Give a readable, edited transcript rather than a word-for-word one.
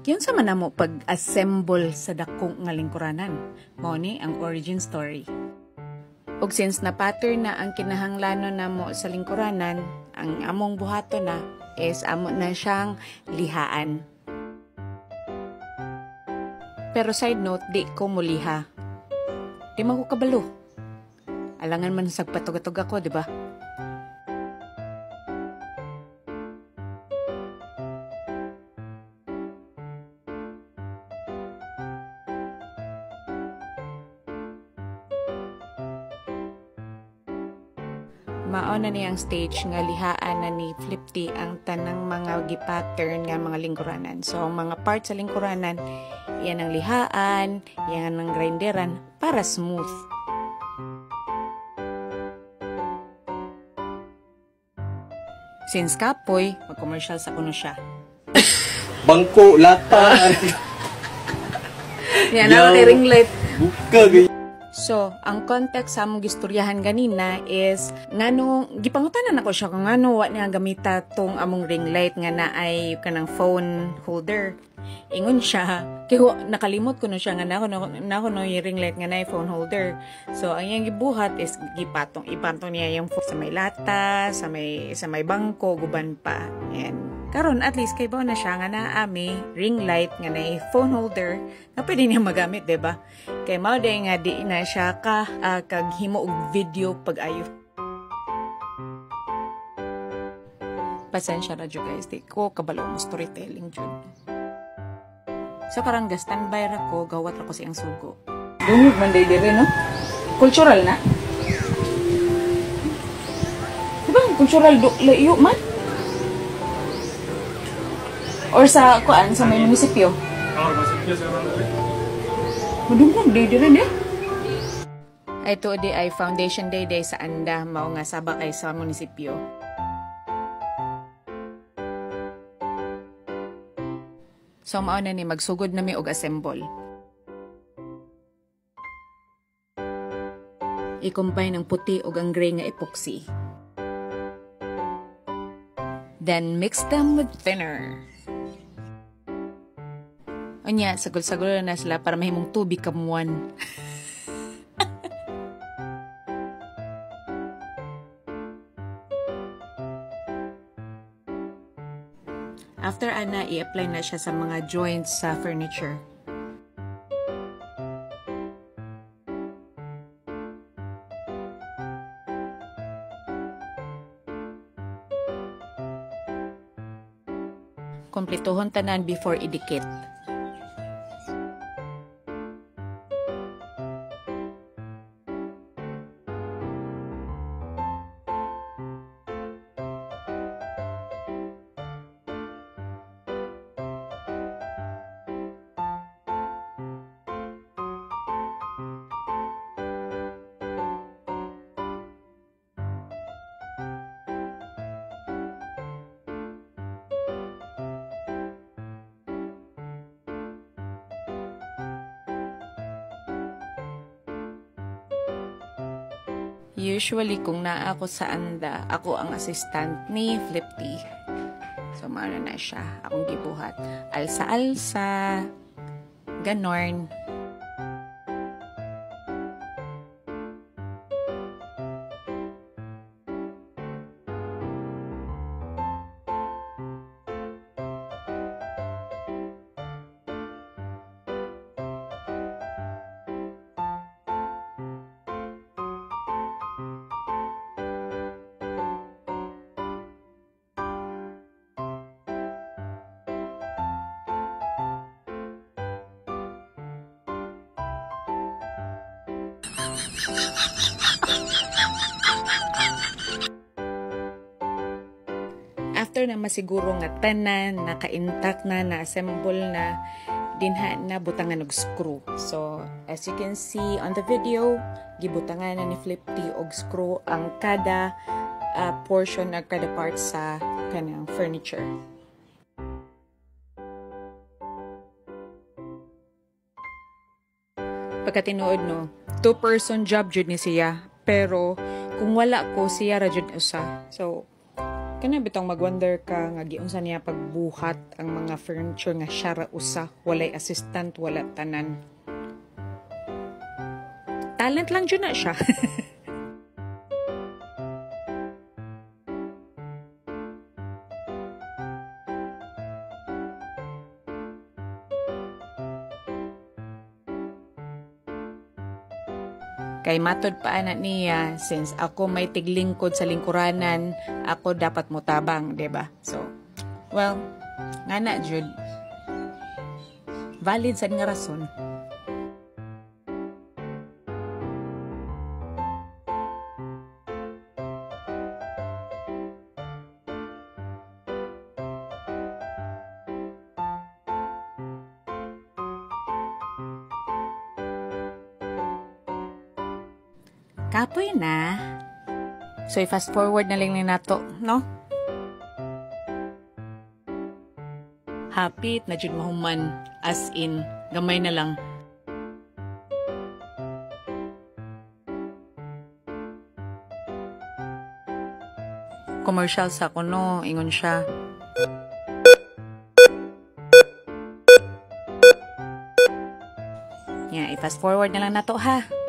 Yun sa man mo pag-assemble sa dakong nga lingkuranan. Mao ni ang origin story. Ug since na pattern na ang kinahanglanon namo sa lingkuranan, ang among buhato na is amo na siyang lihaan. Pero side note, di ko muliha. Di man ko kabalo. Alangan man sa patug-atug ako, di ba? Mao na niyang stage nga lihaan na ni Flipty ang tanang mga gi-pattern nga mga lingkuranan. So, ang mga parts sa lingkuranan, yan ang lihaan, yan ang grinderan para smooth. Since kapoy, mag-commercial sa kuno siya. Bangko, lata. Yan ang ring light. Buka gay. So, ang context sa among gistoryahan ganina is ngano gipangutanan ako siya kung ngano wa niya gamita tong among ring light nga naay kanang phone holder. Ingon siya, kaya nakalimot ko na siya nga nako no yung ring light nga naay phone holder. So, ang iyang gibuhat is ipantong niya yung sa may lata, sa may bangko, guban pa. And karon at least kay bao na siya nga naami ring light nga naay phone holder nga pwede niya magamit, diba? Kay mao day nga di na siya kag himo og video pag-ayo. Pasensya na jud guys, di ko kabalo mo storytelling jud. So karang standby ra ko, gawat ra ko siyang sugo. Dungog man day dire no? Cultural na. Diba cultural layo man? Or sa kuan sa may munisipyo? Munisipyo sa Rangway. Madungog day dire ne? Ay to di ay Foundation Day sa Anda, mao nga saba kay sa munisipyo. So mao na ni magsugod na mi og assemble. I-combine ang puti ug ang gray nga epoxy. Then mix them with thinner. Unya, sagol-sagol na sila para mahimong tubig kamuan. After ana, i-apply na siya sa mga joints sa furniture. Kompletohon tanan before idikit. Usually, kung naa ako sa Anda, ako ang assistant ni Flipty. So, maano na siya. Akong gibuhat. Alsa-alsa. Ganorn. After na masiguro nga tanan, naka-intact na, na-assemble na, dinha na butangan og screw. So, as you can see on the video, gibutangan na ni Flipty og screw ang kada portion ng kada part sa kanang furniture. Pagkatinuod no, two-person job jud ni siya, pero kung wala ko siya ra jud usa. So Kana bitong mag-wonder ka nga giunsa niya pagbuhat ang mga furniture nga siya ra usa, walay assistant, wala tanan. Talent lang dyan na siya. Kay matod pa anak niya, since ako may tiglingkod sa lingkuranan, ako dapat mutabang, ba? Diba? So, well, nga na, Jude. Valid sa nga rason. Kapoy na. So, i-fast forward na lang nato, no? Hapit na jud mahuman. As in, gamay na lang. Commercial sa kuno, ingon siya. Yeah, i-fast forward na lang nato, ha?